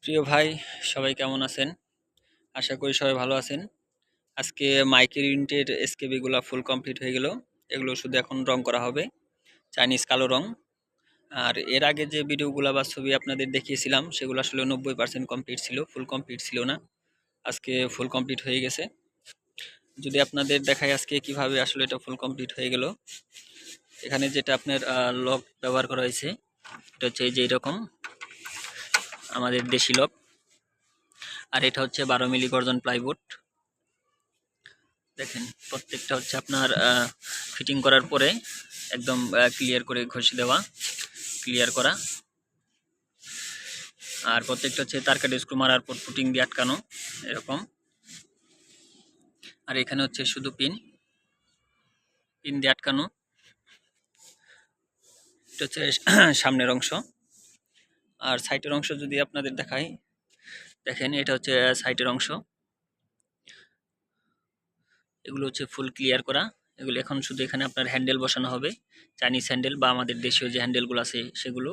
প্রিয় ভাই, সবাই কেমন আছেন? আশা করি সবাই ভালো আছেন। আজকে মাইকের ইউনিটের এসকেবি গুলা ফুল কমপ্লিট হয়ে গেল। এগুলো শুধু এখন রং করা হবে, চাইনিজ কালো রং। আর এর আগে যে ভিডিওগুলা বা ছবি আপনাদের দেখিয়েছিলাম সেগুলো আসলে 90% কমপ্লিট ছিল, ফুল কমপ্লিট ছিল না। আজকে ফুল কমপ্লিট হয়ে গেছে। যদি আপনাদের দেখাই আজকে কিভাবে আসলে এটা ফুল কমপ্লিট হয়ে গেল। এখানে যেটা আপনার লক ব্যবহার করা হয়েছে, এটা হচ্ছে এই যে এরকম আমাদের দেশি লক। আর এটা হচ্ছে 12 মিলি গর্জন প্লাইউড। দেখেন প্রত্যেকটা হচ্ছে আপনার ফিটিং করার পরে একদম ক্লিয়ার করে ঘষে দেওয়া, ক্লিয়ার করা। আর প্রত্যেকটা হচ্ছে তার কাটে স্ক্রু মারার পর ফুটিং দিয়ে আটকানো এরকম। আর এখানে হচ্ছে শুধু পিন দিয়ে আটকানো। এটা হচ্ছে সামনের অংশ। আর সাইডের অংশ যদি আপনাদের দেখাই, দেখেন এটা হচ্ছে সাইডের অংশ। এগুলো হচ্ছে ফুল ক্লিয়ার করা। এগুলো এখন শুধু এখানে আপনার হ্যান্ডেল বসানো হবে, চাইনিজ হ্যান্ডেল বা আমাদের দেশীয় যে হ্যান্ডেলগুলো আছে সেগুলো।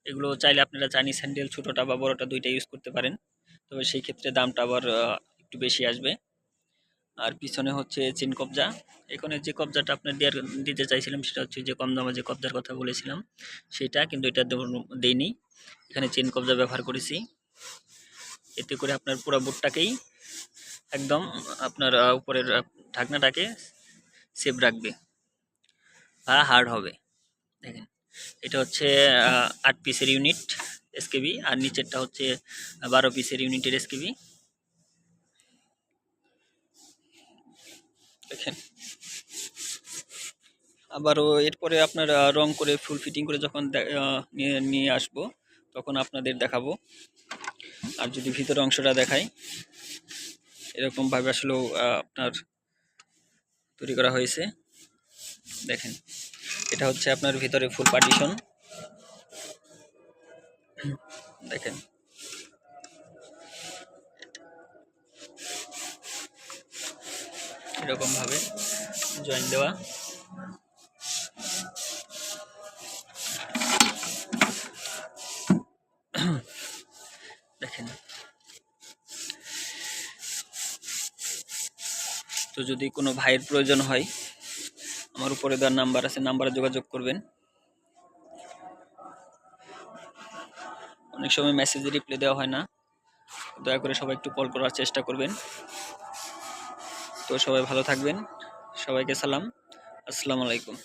এগুলো চাইলে আপনারা চাইনিজ হ্যান্ডেল ছোটটা বা বড়টা দুইটা ইউজ করতে পারেন, তবে সেই ক্ষেত্রে দামটা আবার একটু বেশি আসবে। আর পিছনে হচ্ছে চেন কবজা। এখানে যে কবজাটা আপনার দিতে চাইছিলাম সেটা হচ্ছে যে কম দামে যে কবজার কথা বলেছিলাম সেটা, কিন্তু এটা দেইনি। এখানে চেন কবজা ব্যবহার করেছি, এতে করে আপনার পুরো বোর্ডটাকেই একদম আপনার উপরের ঢাকনাটাকে সেভ রাখবে বা হার্ড হবে। দেখেন এটা হচ্ছে 8 পিসের ইউনিট এসকেবি, আর নিচেরটা হচ্ছে 12 পিসের ইউনিটের এসকেবি। দেখেন আবারও এরপরে আপনার রং করে ফুল ফিটিং করে যখন নিয়ে আসবো তখন আপনাদের দেখাবো। আর যদি ভিতরের অংশটা দেখাই, এরকম ভাবে আসলেও আপনার তৈরি করা হয়েছে। দেখেন এটা হচ্ছে আপনার ভিতরে ফুল পার্টিশন। দেখেন এরকম ভাবে জয়েন দেওয়া। দেখেন তো যদি কোনো ভাইয়ের প্রয়োজন হয়, আমার উপরে দেওয়ার নাম্বার আছে, নাম্বারে যোগাযোগ করবেন। অনেক সময় মেসেজে রিপ্লাই দেওয়া হয় না, দয়া করে সবাই একটু কল করার চেষ্টা করবেন। তো সবাই ভালো থাকবেন, সবাইকে সালাম, আসসালামু আলাইকুম।